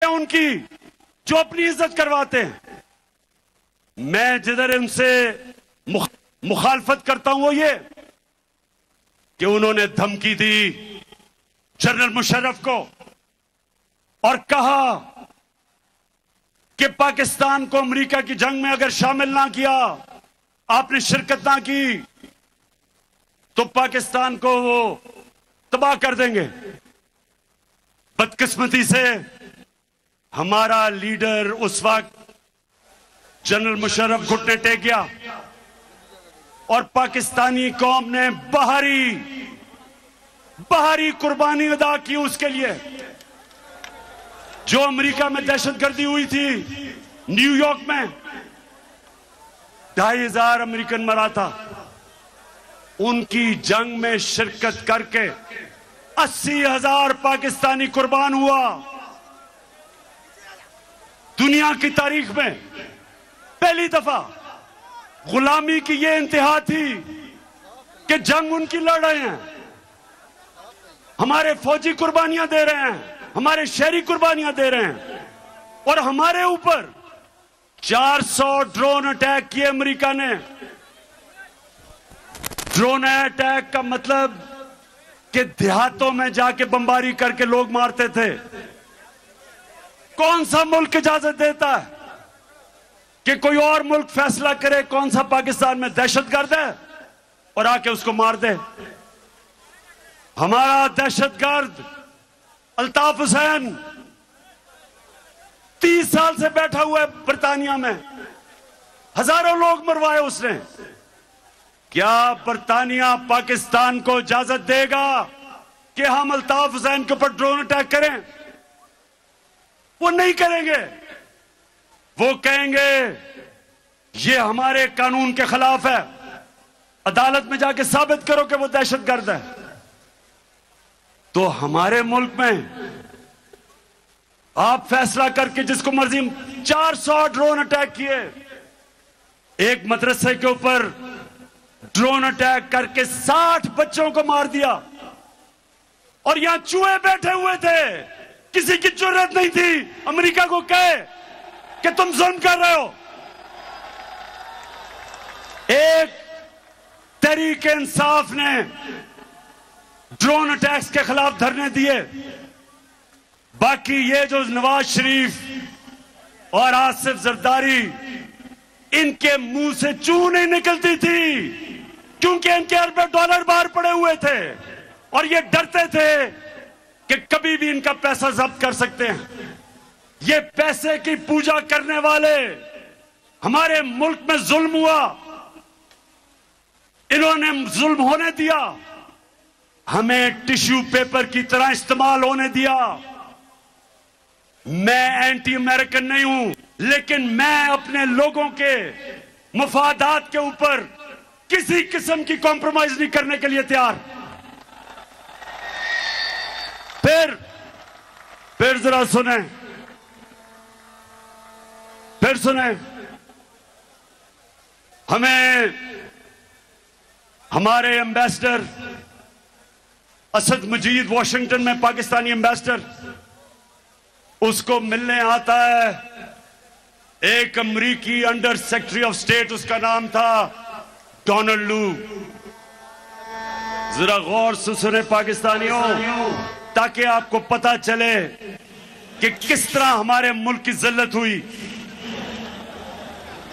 उनकी जो अपनी इज्जत करवाते हैं। मैं जिधर उनसे मुखालफत करता हूं वो ये कि उन्होंने धमकी दी जनरल मुशर्रफ को और कहा कि पाकिस्तान को अमेरिका की जंग में अगर शामिल ना किया, आपने शिरकत ना की, तो पाकिस्तान को वो तबाह कर देंगे। बदकिस्मती से हमारा लीडर उस वक्त जनरल मुशर्रफ घुटने टेक गया और पाकिस्तानी कौम ने बाहरी कुर्बानी अदा की उसके लिए। जो अमेरिका में दहशतगर्दी हुई थी न्यूयॉर्क में, 2500 अमेरिकन मरा था। उनकी जंग में शिरकत करके 80,000 पाकिस्तानी कुर्बान हुआ। दुनिया की तारीख में पहली दफा गुलामी की यह इंतहा थी कि जंग उनकी लड़ रहे हैं, हमारे फौजी कुर्बानियां दे रहे हैं, हमारे शहरी कुर्बानियां दे रहे हैं, और हमारे ऊपर 400 ड्रोन अटैक किए अमेरिका ने। ड्रोन अटैक का मतलब कि देहातों में जाके बमबारी करके लोग मारते थे। कौन सा मुल्क इजाजत देता है कि कोई और मुल्क फैसला करे कौन सा पाकिस्तान में दहशतगर्द है और आके उसको मार दे? हमारा दहशतगर्द अल्ताफ हुसैन 30 साल से बैठा हुआ है बर्तानिया में, हजारों लोग मरवाए उसने। क्या बर्तानिया पाकिस्तान को इजाजत देगा कि हम अल्ताफ हुसैन के ऊपर ड्रोन अटैक करें? वो नहीं करेंगे। वो कहेंगे ये हमारे कानून के खिलाफ है, अदालत में जाके साबित करो कि वो दहशतगर्द है। तो हमारे मुल्क में आप फैसला करके जिसको मर्जी 400 ड्रोन अटैक किए, एक मदरसे के ऊपर ड्रोन अटैक करके 60 बच्चों को मार दिया, और यहां चूहे बैठे हुए थे। किसी की जरूरत नहीं थी अमेरिका को कहे कि तुम जुल्म कर रहे हो। एक तहरीक इंसाफ ने ड्रोन अटैक्स के खिलाफ धरने दिए। बाकी ये जो नवाज शरीफ और आसिफ जरदारी, इनके मुंह से चू नहीं निकलती थी, क्योंकि इनके अरबों डॉलर बाहर पड़े हुए थे और ये डरते थे कि कभी भी इनका पैसा जब्त कर सकते हैं। ये पैसे की पूजा करने वाले हमारे मुल्क में जुल्म हुआ, इन्होंने जुल्म होने दिया, हमें टिश्यू पेपर की तरह इस्तेमाल होने दिया। मैं एंटी अमेरिकन नहीं हूं, लेकिन मैं अपने लोगों के मफादात के ऊपर किसी किस्म की कॉम्प्रोमाइज नहीं करने के लिए तैयार। फिर जरा सुने, फिर सुने, हमें हमारे एम्बेसडर असद मजीद वॉशिंगटन में, पाकिस्तानी एम्बेसडर, उसको मिलने आता है एक अमरीकी अंडर सेक्रेटरी ऑफ स्टेट, उसका नाम था डोनाल्ड लू। जरा गौर से सुने पाकिस्तानियों, ताकि आपको पता चले कि किस तरह हमारे मुल्क की जिल्लत हुई।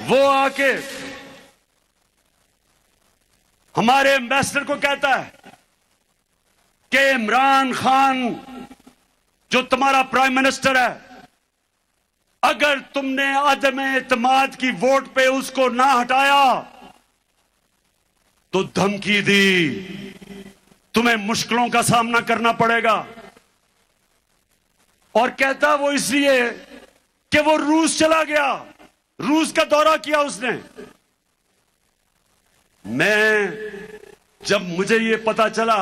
वो आके हमारे एम्बेसडर को कहता है कि इमरान खान जो तुम्हारा प्राइम मिनिस्टर है, अगर तुमने अदम एतमाद की वोट पे उसको ना हटाया तो धमकी दी, तुम्हें मुश्किलों का सामना करना पड़ेगा। और कहता वो इसलिए कि वो रूस चला गया, रूस का दौरा किया उसने। जब मुझे ये पता चला,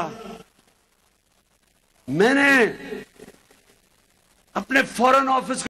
मैंने अपने फॉरेन ऑफिस